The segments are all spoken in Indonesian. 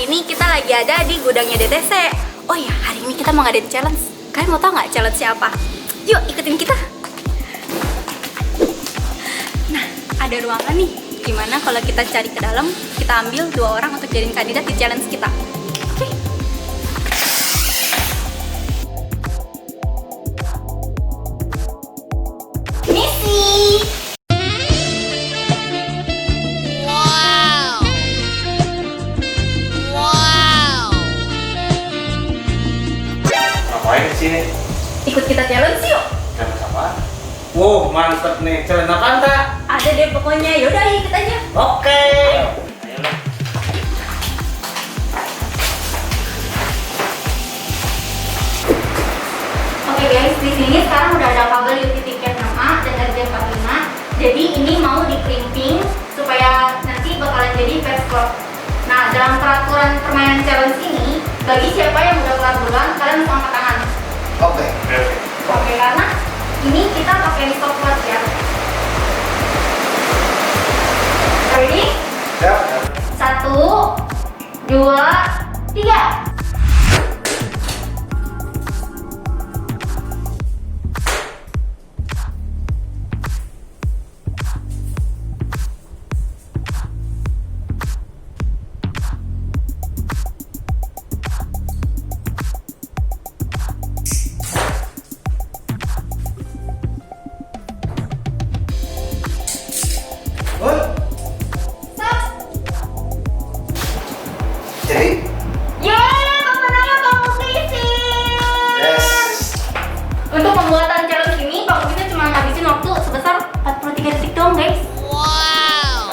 ini kita lagi ada di gudangnya DTC. Oh ya, hari ini kita mau ngadain challenge. Kalian mau tahu nggak challenge-nya apa? Yuk, ikutin kita. Nah, ada ruangan nih. Gimana kalau kita cari ke dalam, kita ambil 2 orang untuk jadiin kandidat di challenge kita. Oke. Misi. Ngapain di sini? Ikut kita challenge yuk. Challenge apa? Wow, mantep nih. Challenge apaan, Kak? Ada deh pokoknya. Yaudah, ikut aja. Oke. Oke guys, di sini sekarang udah ada kabel UT tiket 6A dan RJ45. Jadi ini mau di-crimping supaya nanti bakalan jadi face cloth. Nah, dalam peraturan permainan challenge ini, bagi siapa yang udah kelar duluan, kalian langsung angkat tangan. Oke. Oke, karena ini kita pakai stop cloth ya. Ready? Siap. 1, 2, 3. Jadi? Yeay, pemenangnya Bang Mukisin! Yes. Untuk pembuatan challenge ini, Bang Mukisin cuma ngabisin waktu sebesar 43 detik doang, guys. Wow!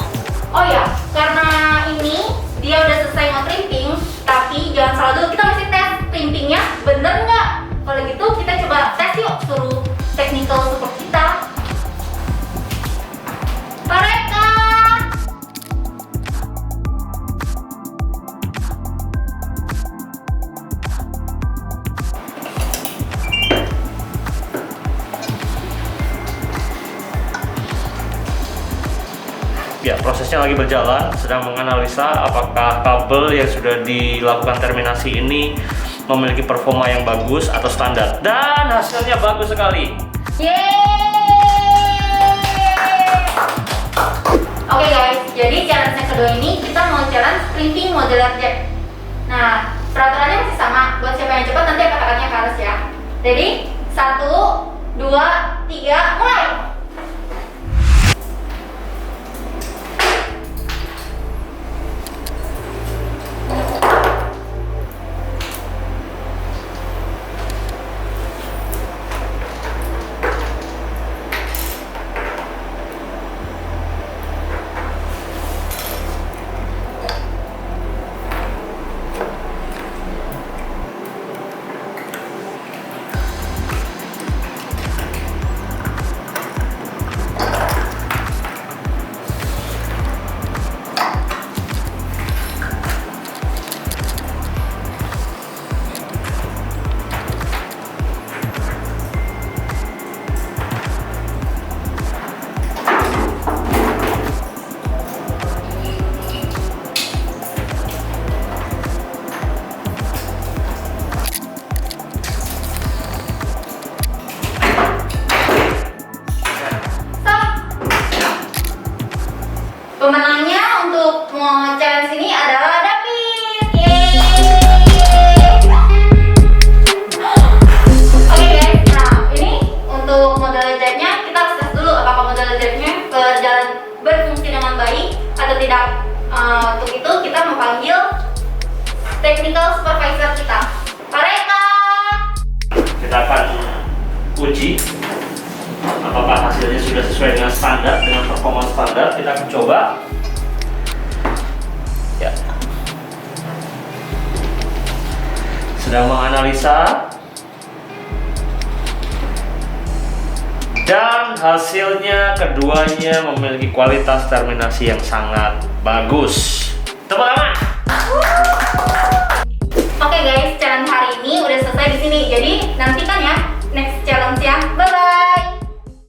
Oh ya, karena ini dia udah selesai nge-crimping, tapi jangan salah dulu, kita masih tes crimpingnya bener nggak? Kalau gitu kita coba tes yuk, suruh technical support kita. Mereka! Ya, prosesnya lagi berjalan, sedang menganalisa apakah kabel yang sudah dilakukan terminasi ini memiliki performa yang bagus atau standar. Dan hasilnya bagus sekali. Yeay! Oke guys, jadi challenge yang kedua ini kita mau challenge crimping modular jack. Nah, peraturannya masih sama. Buat siapa yang cepat nanti kata-katanya ke atas ya. Jadi, 1, 2, 3, mulai! Pemenangnya untuk challenge ini adalah David. Yeay! Oke guys, nah ini untuk model jetnya kita harus tes dulu apakah model jetnya berfungsi dengan baik atau tidak. Untuk itu kita memanggil technical supervisor kita, Mereka. Kita akan uji apakah hasilnya sudah sesuai dengan standar, dengan performa standar. Kita akan coba. Ya. Sedang menganalisa. Dan hasilnya keduanya memiliki kualitas terminasi yang sangat bagus. Tepuk tangan. Oke guys, challenge hari ini udah selesai di sini. Jadi nantikan ya next challenge ya. Bye bye.